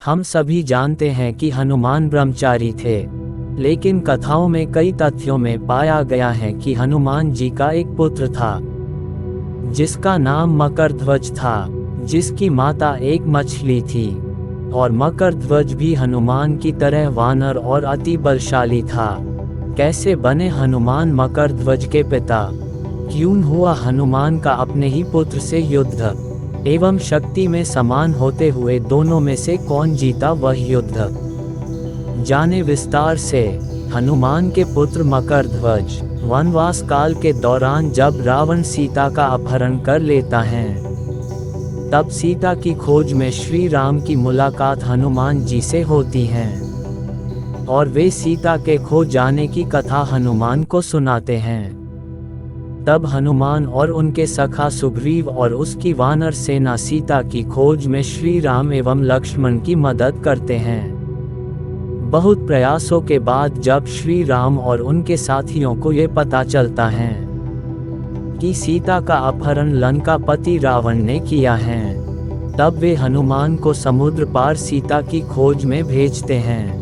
हम सभी जानते हैं कि हनुमान ब्रह्मचारी थे, लेकिन कथाओं में कई तथ्यों में पाया गया है कि हनुमान जी का एक पुत्र था जिसका नाम मकरध्वज था, जिसकी माता एक मछली थी। और मकरध्वज भी हनुमान की तरह वानर और अति बलशाली था। कैसे बने हनुमान मकरध्वज के पिता? क्यों हुआ हनुमान का अपने ही पुत्र से युद्ध? एवं शक्ति में समान होते हुए दोनों में से कौन जीता वह युद्ध? जाने विस्तार से। हनुमान के पुत्र मकरध्वज वनवास काल के दौरान जब रावण सीता का अपहरण कर लेता है, तब सीता की खोज में श्री राम की मुलाकात हनुमान जी से होती है और वे सीता के खो जाने की कथा हनुमान को सुनाते हैं। तब हनुमान और उनके सखा सुग्रीव और उसकी वानर सेना सीता की खोज में श्री राम एवं लक्ष्मण की मदद करते हैं। बहुत प्रयासों के बाद जब श्री राम और उनके साथियों को ये पता चलता है कि सीता का अपहरण लंकापति रावण ने किया है, तब वे हनुमान को समुद्र पार सीता की खोज में भेजते हैं।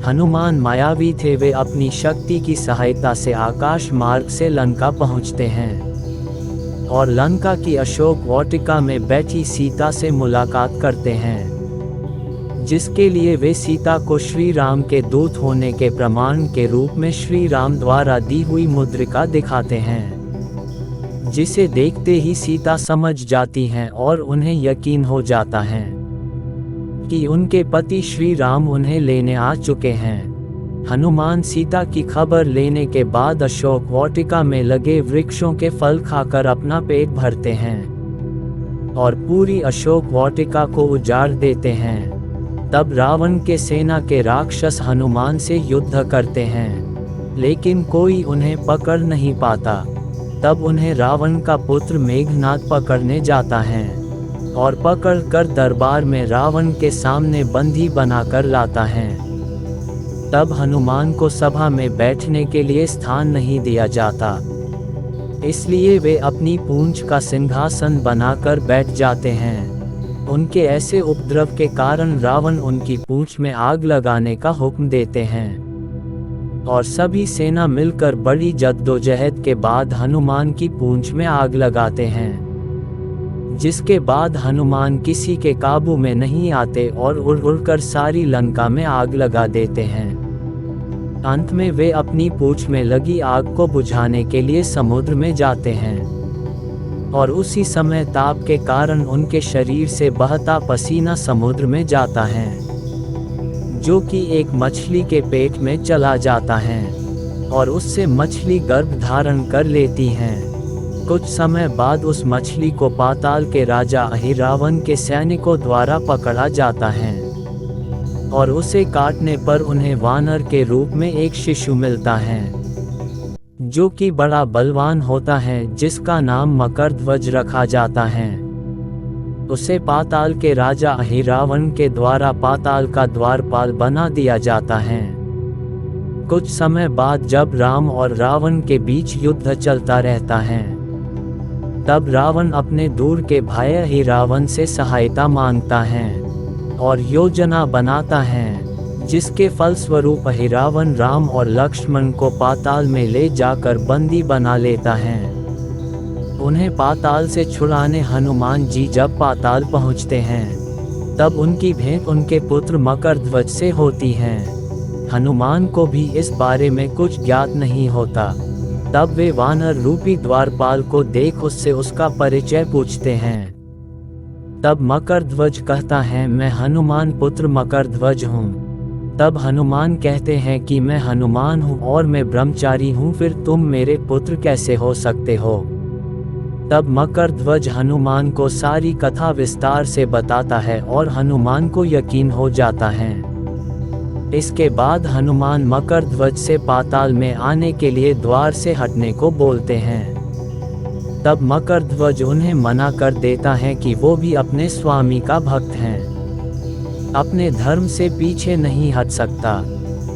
हनुमान मायावी थे, वे अपनी शक्ति की सहायता से आकाश मार्ग से लंका पहुंचते हैं और लंका की अशोक वाटिका में बैठी सीता से मुलाकात करते हैं, जिसके लिए वे सीता को श्री राम के दूत होने के प्रमाण के रूप में श्री राम द्वारा दी हुई मुद्रिका दिखाते हैं, जिसे देखते ही सीता समझ जाती हैं और उन्हें यकीन हो जाता है कि उनके पति श्री राम उन्हें लेने आ चुके हैं। हनुमान सीता की खबर लेने के बाद अशोक वाटिका में लगे वृक्षों के फल खाकर अपना पेट भरते हैं और पूरी अशोक वाटिका को उजाड़ देते हैं। तब रावण के सेना के राक्षस हनुमान से युद्ध करते हैं, लेकिन कोई उन्हें पकड़ नहीं पाता। तब उन्हें रावण का पुत्र मेघनाद पकड़ने जाता है और पकड़कर दरबार में रावण के सामने बंदी बनाकर लाता है। तब हनुमान को सभा में बैठने के लिए स्थान नहीं दिया जाता, इसलिए वे अपनी पूंछ का सिंहासन बनाकर बैठ जाते हैं। उनके ऐसे उपद्रव के कारण रावण उनकी पूंछ में आग लगाने का हुक्म देते हैं और सभी सेना मिलकर बड़ी जद्दोजहद के बाद हनुमान की पूंछ में आग लगाते हैं, जिसके बाद हनुमान किसी के काबू में नहीं आते और उड़ उड़कर सारी लंका में आग लगा देते हैं। अंत में वे अपनी पूंछ में लगी आग को बुझाने के लिए समुद्र में जाते हैं और उसी समय ताप के कारण उनके शरीर से बहता पसीना समुद्र में जाता है, जो कि एक मछली के पेट में चला जाता है और उससे मछली गर्भ धारण कर लेती है। कुछ समय बाद उस मछली को पाताल के राजा अहिरावण के सैनिकों द्वारा पकड़ा जाता है और उसे काटने पर उन्हें वानर के रूप में एक शिशु मिलता है, जो कि बड़ा बलवान होता है, जिसका नाम मकरध्वज रखा जाता है। उसे पाताल के राजा अहिरावण के द्वारा पाताल का द्वारपाल बना दिया जाता है। कुछ समय बाद जब राम और रावण के बीच युद्ध चलता रहता है, तब रावण अपने दूर के भाई अहिरावण से सहायता मांगता है और योजना बनाता है, जिसके फलस्वरूप अहिरावण राम और लक्ष्मण को पाताल में ले जाकर बंदी बना लेता है। उन्हें पाताल से छुड़ाने हनुमान जी जब पाताल पहुंचते हैं, तब उनकी भेंट उनके पुत्र मकरध्वज से होती है। हनुमान को भी इस बारे में कुछ ज्ञात नहीं होता। तब वे वानर रूपी द्वारपाल को देख उससे उसका परिचय पूछते हैं। तब मकरध्वज कहता है, मैं हनुमान पुत्र मकरध्वज हूँ। तब हनुमान कहते हैं कि मैं हनुमान हूँ और मैं ब्रह्मचारी हूँ, फिर तुम मेरे पुत्र कैसे हो सकते हो? तब मकरध्वज हनुमान को सारी कथा विस्तार से बताता है और हनुमान को यकीन हो जाता है। इसके बाद हनुमान मकरध्वज से पाताल में आने के लिए द्वार से हटने को बोलते हैं। तब मकरध्वज उन्हें मना कर देता है कि वो भी अपने स्वामी का भक्त है, अपने धर्म से पीछे नहीं हट सकता।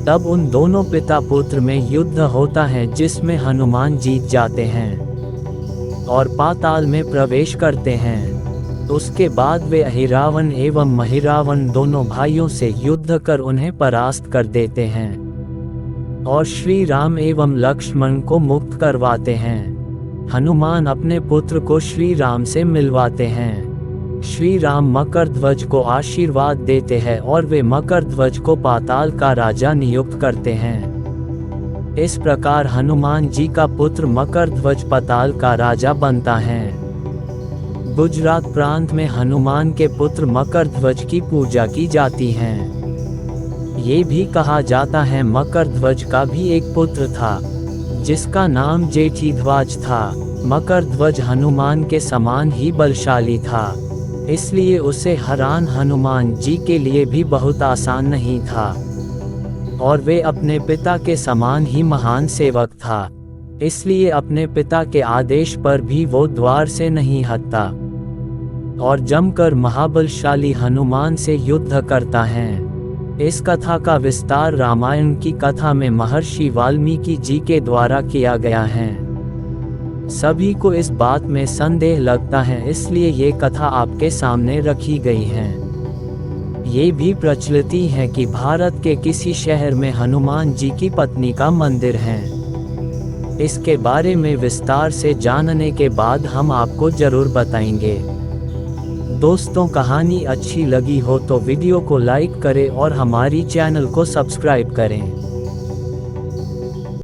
तब उन दोनों पिता पुत्र में युद्ध होता है, जिसमें हनुमान जीत जाते हैं और पाताल में प्रवेश करते हैं। उसके बाद वे अहिरावण एवं महिरावण दोनों भाइयों से युद्ध कर उन्हें परास्त कर देते हैं और श्री राम एवं लक्ष्मण को मुक्त करवाते हैं। हनुमान अपने पुत्र को श्री राम से मिलवाते हैं। श्री राम मकरध्वज को आशीर्वाद देते हैं और वे मकरध्वज को पाताल का राजा नियुक्त करते हैं। इस प्रकार हनुमान जी का पुत्र मकरध्वज पाताल का राजा बनता है। गुजरात प्रांत में हनुमान के पुत्र मकरध्वज की पूजा की जाती है। ये भी कहा जाता है मकरध्वज का भी एक पुत्र था जिसका नाम जेठीध्वज था। मकरध्वज हनुमान के समान ही बलशाली था, इसलिए उसे हराना हनुमान जी के लिए भी बहुत आसान नहीं था और वे अपने पिता के समान ही महान सेवक था, इसलिए अपने पिता के आदेश पर भी वो द्वार से नहीं हटता और जमकर महाबलशाली हनुमान से युद्ध करता है। इस कथा का विस्तार रामायण की कथा में महर्षि वाल्मीकि जी के द्वारा किया गया है। सभी को इस बात में संदेह लगता है, इसलिए ये कथा आपके सामने रखी गई है। ये भी प्रचलित है कि भारत के किसी शहर में हनुमान जी की पत्नी का मंदिर है। इसके बारे में विस्तार से जानने के बाद हम आपको जरूर बताएंगे। दोस्तों, कहानी अच्छी लगी हो तो वीडियो को लाइक करें और हमारी चैनल को सब्सक्राइब करें।